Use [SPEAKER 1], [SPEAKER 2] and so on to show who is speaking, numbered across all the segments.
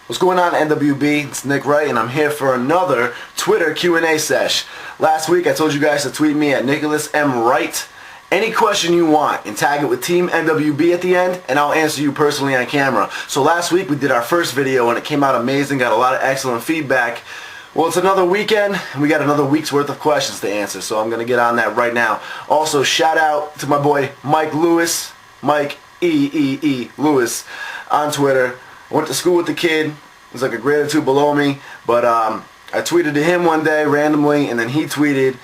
[SPEAKER 1] What's going on, NWB? It's Nick Wright, and I'm here for another Twitter Q&A sesh. Last week I told you guys to tweet me at Nicholas M. Wright any question you want and tag it with Team NWB at the end, and I'll answer you personally on camera. So last week we did our first video and it came out amazing, got a lot of excellent feedback. Well, it's another weekend and we got another week's worth of questions to answer, so I'm going to get on that right now. Also, shout out to my boy Mike Lewis, Mike E Lewis on Twitter. I went to school with the kid. He's like a grade or two below me, but I tweeted to him one day randomly, and then he tweeted,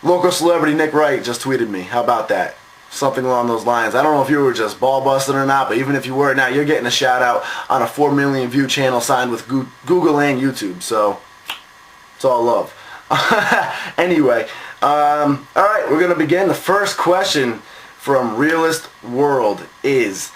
[SPEAKER 1] local celebrity Nick Wright just tweeted me. How about that? Something along those lines. I don't know if you were just ball busting or not, but even if you were, now you're getting a shout out on a 4 million view channel signed with Google and YouTube, so it's all love. Anyway, alright, we're going to begin. The first question from Realist World is,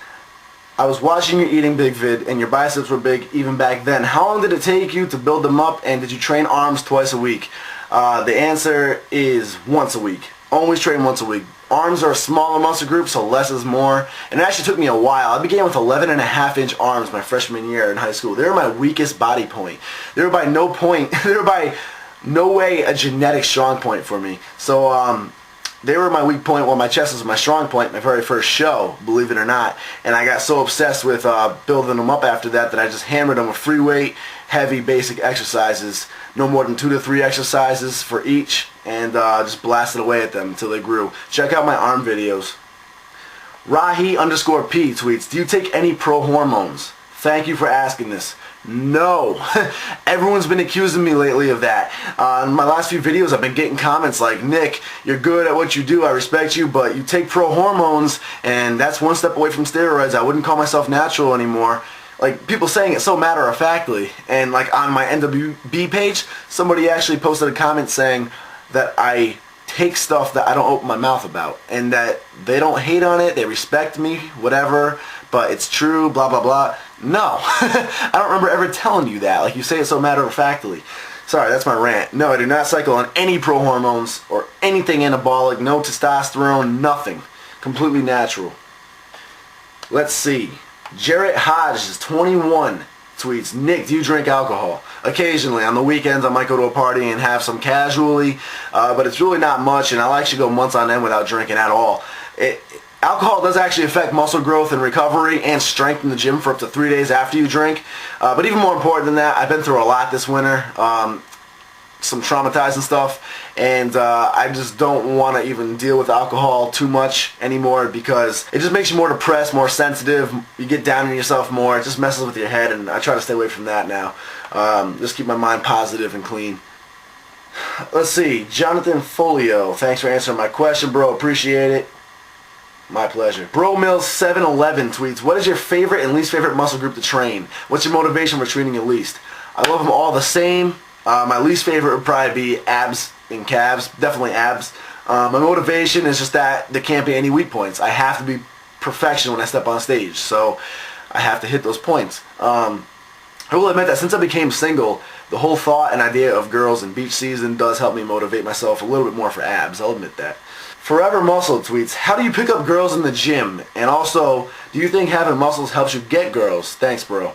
[SPEAKER 1] I was watching your eating big vid and your biceps were big even back then. How long did it take you to build them up, and did you train arms twice a week? The answer is once a week. Always train once a week. Arms are a smaller muscle group, so less is more. And it actually took me a while. I began with 11.5-inch arms my freshman year in high school. They were my weakest body point. They were by no way a genetic strong point for me. So they were my weak point while my chest was my strong point my very first show, believe it or not. And I got so obsessed with building them up after that I just hammered them with free weight, heavy basic exercises, no more than 2 to 3 exercises for each, and just blasted away at them until they grew. Check out my arm videos. Rahi_P tweets, do you take any pro hormones? Thank you for asking this. No. Everyone's been accusing me lately of that. In my last few videos I've been getting comments like, Nick, you're good at what you do, I respect you, but you take pro hormones and that's one step away from steroids. I wouldn't call myself natural anymore. Like, people saying it so matter-of-factly. And like on my NWB page, somebody actually posted a comment saying that I take stuff that I don't open my mouth about, and that they don't hate on it, they respect me, whatever, but it's true, blah blah blah. No. I don't remember ever telling you that. Like, you say it so matter-of-factly. Sorry, that's my rant. No, I do not cycle on any pro hormones or anything anabolic, no testosterone, nothing. Completely natural. Let's see. Jarrett Hodge is 21. Tweets, Nick, do you drink alcohol? Occasionally. On the weekends I might go to a party and have some casually, but it's really not much, and I'll actually go months on end without drinking at all. Alcohol does actually affect muscle growth and recovery and strength in the gym for up to 3 days after you drink. But even more important than that, I've been through a lot this winter. Some traumatizing stuff, and I just don't want to even deal with alcohol too much anymore because it just makes you more depressed, more sensitive. You get down on yourself more. It just messes with your head, and I try to stay away from that now. Just keep my mind positive and clean. Let's see. Jonathan Folio, thanks for answering my question, bro. Appreciate it. My pleasure. Bro Mills 711 tweets, what is your favorite and least favorite muscle group to train? What's your motivation for training your least? I love them all the same. My least favorite would probably be abs and calves. Definitely abs. My motivation is just that there can't be any weak points. I have to be perfection when I step on stage, so I have to hit those points. I will admit that since I became single, the whole thought and idea of girls and beach season does help me motivate myself a little bit more for abs. I'll admit that. Forever Muscle tweets, how do you pick up girls in the gym? And also, do you think having muscles helps you get girls? Thanks, bro.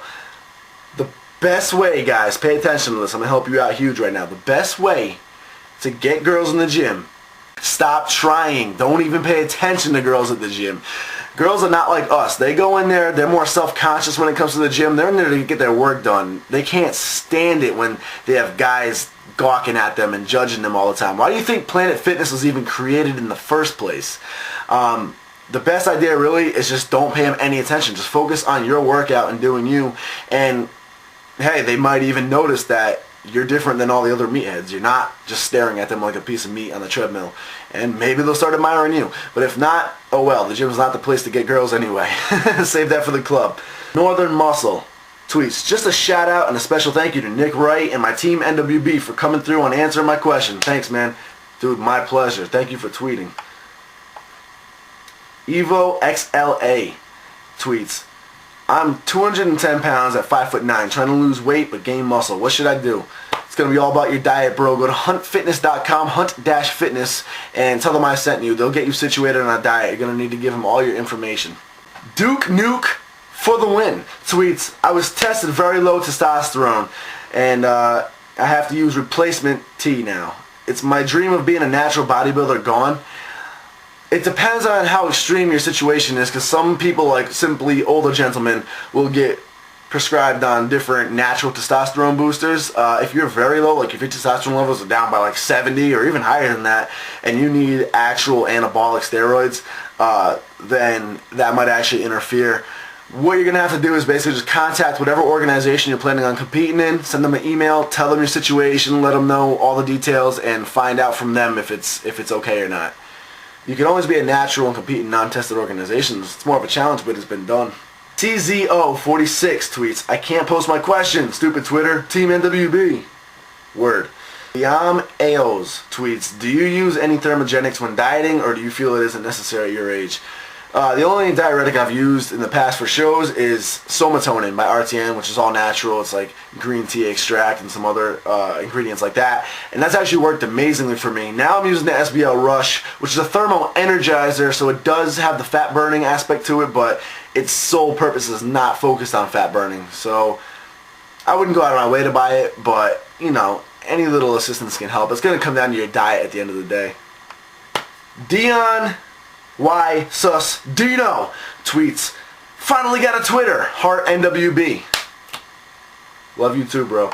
[SPEAKER 1] The best way, guys, pay attention to this, I'm going to help you out huge right now. The best way to get girls in the gym, stop trying. Don't even pay attention to girls at the gym. Girls are not like us. They go in there, they're more self-conscious when it comes to the gym. They're in there to get their work done. They can't stand it when they have guys gawking at them and judging them all the time. Why do you think Planet Fitness was even created in the first place? The best idea really is just don't pay them any attention. Just focus on your workout and doing you, and hey, they might even notice that you're different than all the other meatheads. You're not just staring at them like a piece of meat on the treadmill. And maybe they'll start admiring you. But if not, oh well, the gym's not the place to get girls anyway. Save that for the club. Northern Muscle tweets, just a shout out and a special thank you to Nick Wright and my team NWB for coming through and answering my question. Thanks, man. Dude, my pleasure. Thank you for tweeting. Evo XLA tweets, I'm 210 pounds at 5'9", trying to lose weight but gain muscle. What should I do? It's going to be all about your diet, bro. Go to huntfitness.com, hunt-fitness, and tell them I sent you. They'll get you situated on a diet. You're going to need to give them all your information. Duke Nuke for the win tweets, I was tested very low testosterone, and I have to use replacement T now. It's my dream of being a natural bodybuilder gone. It depends on how extreme your situation is, because some people, like simply older gentlemen, will get prescribed on different natural testosterone boosters. If you're very low, like if your testosterone levels are down by like 70 or even higher than that, and you need actual anabolic steroids, then that might actually interfere. What you're going to have to do is basically just contact whatever organization you're planning on competing in, send them an email, tell them your situation, let them know all the details, and find out from them if it's okay or not. You can always be a natural and compete in non-tested organizations. It's more of a challenge, but it's been done. TZO46 tweets, I can't post my question, stupid Twitter, Team NWB. Word. Yam Aos tweets, do you use any thermogenics when dieting, or do you feel it isn't necessary at your age? The only diuretic I've used in the past for shows is Somatonin by RTN, which is all natural. It's like green tea extract and some other ingredients like that. And that's actually worked amazingly for me. Now I'm using the SBL Rush, which is a thermo energizer, so it does have the fat burning aspect to it, but its sole purpose is not focused on fat burning. So I wouldn't go out of my way to buy it, but you know, any little assistance can help. It's going to come down to your diet at the end of the day. Dion Y Sus Dino tweets, finally got a Twitter, heart NWB. Love you too, bro.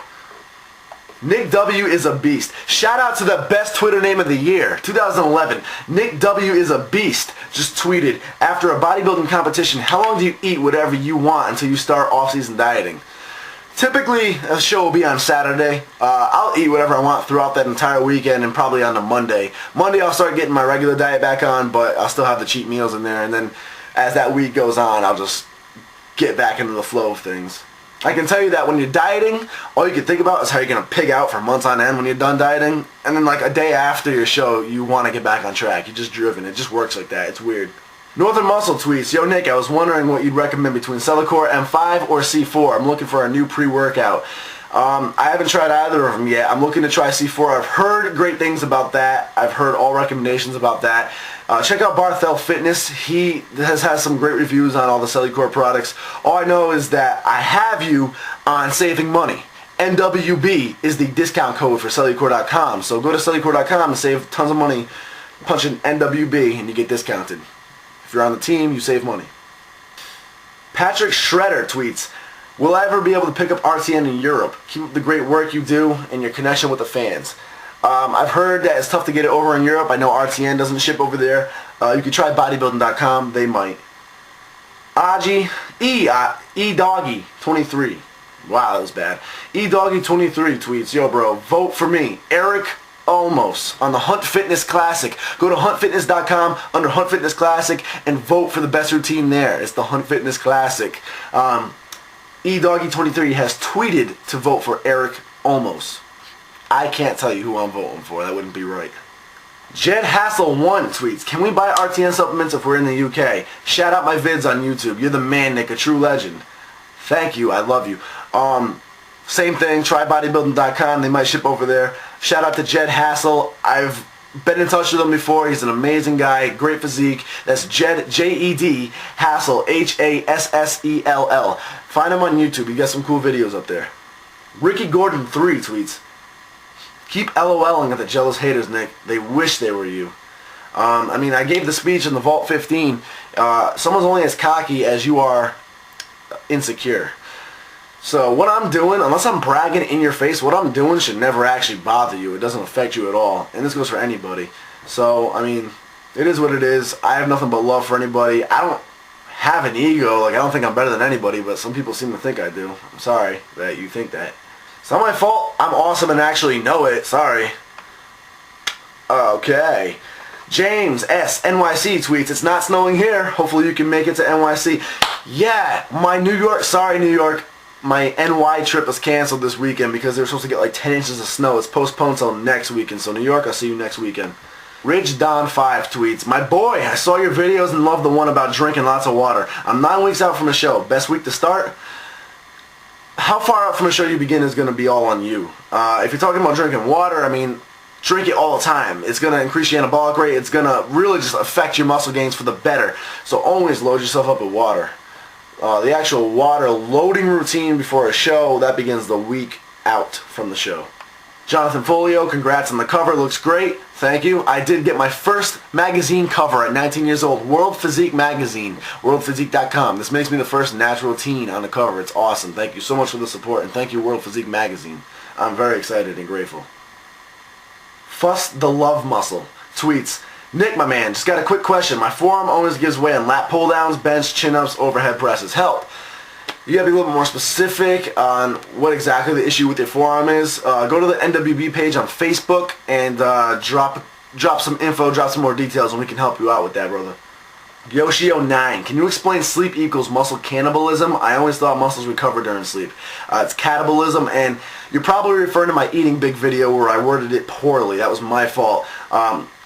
[SPEAKER 1] Nick W is a beast. Shout out to the best Twitter name of the year, 2011. Nick W is a beast. Just tweeted, after a bodybuilding competition, how long do you eat whatever you want until you start off-season dieting? Typically, a show will be on Saturday. I'll eat whatever I want throughout that entire weekend and probably on the Monday. Monday I'll start getting my regular diet back on, but I'll still have the cheat meals in there. And then as that week goes on, I'll just get back into the flow of things. I can tell you that when you're dieting, all you can think about is how you're going to pig out for months on end when you're done dieting. And then like a day after your show, you want to get back on track. You're just driven. It just works like that. It's weird. Northern Muscle tweets, yo Nick, I was wondering what you'd recommend between Celicor M5 or C4. I'm looking for a new pre-workout. I haven't tried either of them yet. I'm looking to try C4. I've heard great things about that. I've heard all recommendations about that. Check out Barthel Fitness. He has had some great reviews on all the Celicor products. All I know is that I have you on saving money. NWB is the discount code for Celicor.com. So go to Celicor.com and save tons of money. Punch in NWB and you get discounted. If you're on the team, you save money. Patrick Shredder tweets, will I ever be able to pick up RTN in Europe? Keep up the great work you do and your connection with the fans. I've heard that it's tough to get it over in Europe. I know RTN doesn't ship over there. You can try bodybuilding.com. They might. Aji, E-Doggy23. Wow, that was bad. E-Doggy23 tweets, yo bro, vote for me. Eric Almost on the Hunt Fitness Classic. Go to huntfitness.com under Hunt Fitness Classic and vote for the best routine there. It's the Hunt Fitness Classic. eDoggy23 has tweeted to vote for Eric Almost. I can't tell you who I'm voting for. That wouldn't be right. Jed Hassel1 tweets, can we buy RTN supplements if we're in the UK? Shout out my vids on YouTube. You're the man, Nick, a true legend. Thank you. I love you. Same thing, try bodybuilding.com. They might ship over there. Shout out to Jed Hassel. I've been in touch with him before. He's an amazing guy, great physique. That's Jed, J-E-D, Hassel, H-A-S-S-E-L-L. Find him on YouTube. You got some cool videos up there. Ricky Gordon 3 tweets, keep LOLing at the jealous haters, Nick. They wish they were you. I mean, I gave the speech in the Vault 15. Someone's only as cocky as you are insecure. So what I'm doing, unless I'm bragging in your face, what I'm doing should never actually bother you. It doesn't affect you at all. And this goes for anybody. So, I mean, it is what it is. I have nothing but love for anybody. I don't have an ego. Like, I don't think I'm better than anybody, but some people seem to think I do. I'm sorry that you think that. It's not my fault. I'm awesome and actually know it. Sorry. Okay. James S. NYC tweets, it's not snowing here. Hopefully you can make it to NYC. Yeah, my New York, sorry New York. My NY trip is canceled this weekend because they're supposed to get like 10 inches of snow. It's postponed till next weekend. So New York, I'll see you next weekend. Rich Don 5 tweets, my boy, I saw your videos and loved the one about drinking lots of water. I'm 9 weeks out from a show. Best week to start? How far out from a show you begin is going to be all on you. If you're talking about drinking water, I mean, drink it all the time. It's going to increase your anabolic rate. It's going to really just affect your muscle gains for the better. So always load yourself up with water. The actual water loading routine before a show, that begins the week out from the show. Jonathan Folio, congrats on the cover. Looks great. Thank you. I did get my first magazine cover at 19 years old. World Physique magazine. WorldPhysique.com. This makes me the first natural teen on the cover. It's awesome. Thank you so much for the support. And thank you, World Physique magazine. I'm very excited and grateful. Fuss the Love Muscle tweets, Nick, my man, just got a quick question. My forearm always gives way on lat pull downs, bench, chin-ups, overhead presses. Help. You gotta be a little bit more specific on what exactly the issue with your forearm is. Go to the NWB page on Facebook and drop some info, drop some more details, and we can help you out with that, brother. Yoshio9, can you explain sleep equals muscle cannibalism? I always thought muscles recover during sleep. It's cannibalism, and you're probably referring to my eating big video where I worded it poorly. That was my fault.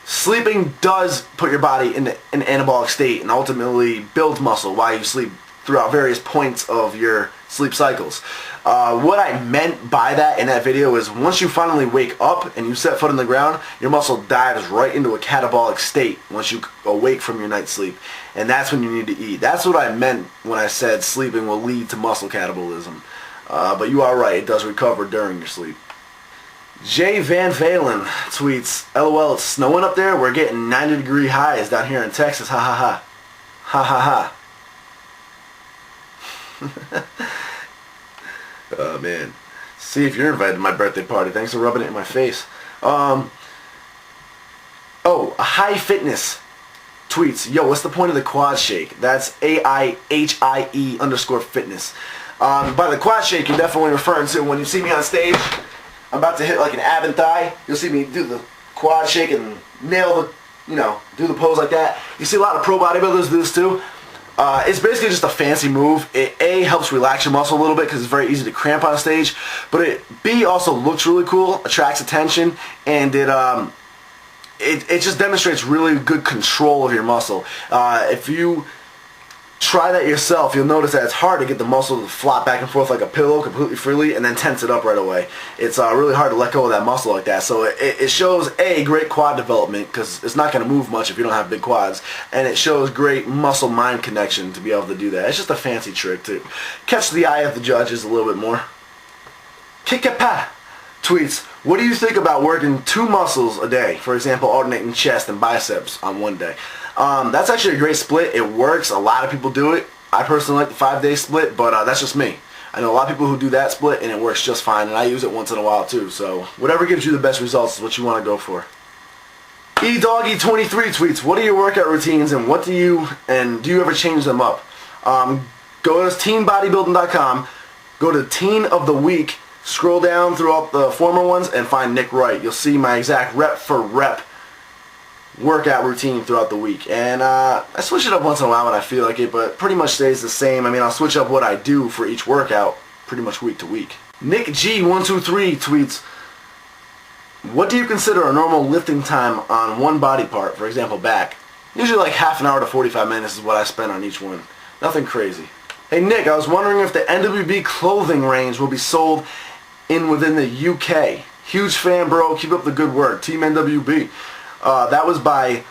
[SPEAKER 1] Sleeping does put your body in an anabolic state and ultimately builds muscle while you sleep throughout various points of your sleep cycles. What I meant by that in that video is once you finally wake up and you set foot on the ground, your muscle dives right into a catabolic state once you awake from your night's sleep. And that's when you need to eat. That's what I meant when I said sleeping will lead to muscle catabolism. But you are right, it does recover during your sleep. Jay Van Valen tweets, LOL, it's snowing up there. We're getting 90-degree highs down here in Texas. Ha ha ha. Ha ha ha. Oh man, see if you're invited to my birthday party. Thanks for rubbing it in my face. A High Fitness tweets, yo, what's the point of the quad shake? That's AIHIE_fitness. By the quad shake, you're definitely referring to when you see me on stage. I'm about to hit like an ab and thigh. You'll see me do the quad shake and nail the, do the pose like that. You see a lot of pro bodybuilders do this too. It's basically just a fancy move. It A, helps relax your muscle a little bit because it's very easy to cramp on stage, but it B, also looks really cool, attracts attention, and it just demonstrates really good control of your muscle. If you try that yourself, you'll notice that it's hard to get the muscle to flop back and forth like a pillow completely freely and then tense it up right away. It's really hard to let go of that muscle like that. So it shows A, great quad development because it's not going to move much if you don't have big quads, and it shows great muscle-mind connection to be able to do that. It's just a fancy trick to catch the eye of the judges a little bit more. Kikapa tweets, what do you think about working 2 muscles a day? For example, alternating chest and biceps on one day. That's actually a great split. It works. A lot of people do it. I personally like the 5-day split, but that's just me. I know a lot of people who do that split, and it works just fine, and I use it once in a while too. So whatever gives you the best results is what you want to go for. eDoggy23 tweets, what are your workout routines, and do you ever change them up? Go to teenbodybuilding.com, go to Teen of the Week, scroll down throughout the former ones, and find Nick Wright. You'll see my exact rep for rep workout routine throughout the week, and I switch it up once in a while when I feel like it, but pretty much stays the same. I mean, I'll switch up what I do for each workout pretty much week to week. Nick G123 tweets, what do you consider a normal lifting time on one body part, for example back? Usually like half an hour to 45 minutes is what I spend on each one. Nothing crazy. Hey Nick, I was wondering if the NWB clothing range will be sold within the UK. Huge fan, bro. Keep up the good work. Team NWB. That was by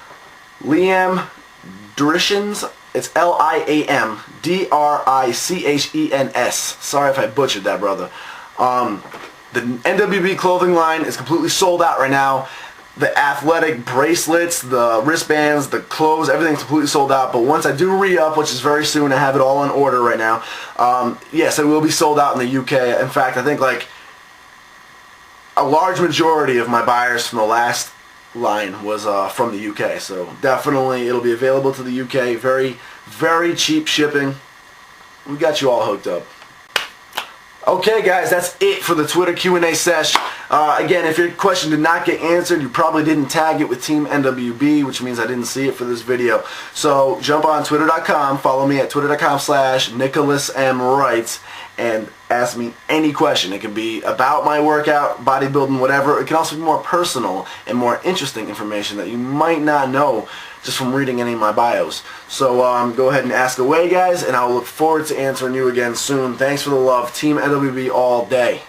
[SPEAKER 1] Liam Drishens. It's Liamdrichens. Sorry if I butchered that, brother. The NWB clothing line is completely sold out right now. The athletic bracelets, the wristbands, the clothes, everything's completely sold out. But once I do re-up, which is very soon, I have it all in order right now. Yes, it will be sold out in the UK. In fact, I think like a large majority of my buyers from the last line was from the UK, so definitely it'll be available to the UK. Very, very cheap shipping. We got you all hooked up. Okay guys, that's it for the Twitter Q&A sesh. Again, if your question did not get answered, you probably didn't tag it with Team NWB, which means I didn't see it for this video. So jump on twitter.com, follow me at twitter.com/NicholasMWright, and ask me any question. It can be about my workout, bodybuilding, whatever. It can also be more personal and more interesting information that you might not know just from reading any of my bios. So go ahead and ask away, guys, and I'll look forward to answering you again soon. Thanks for the love. Team NWB all day.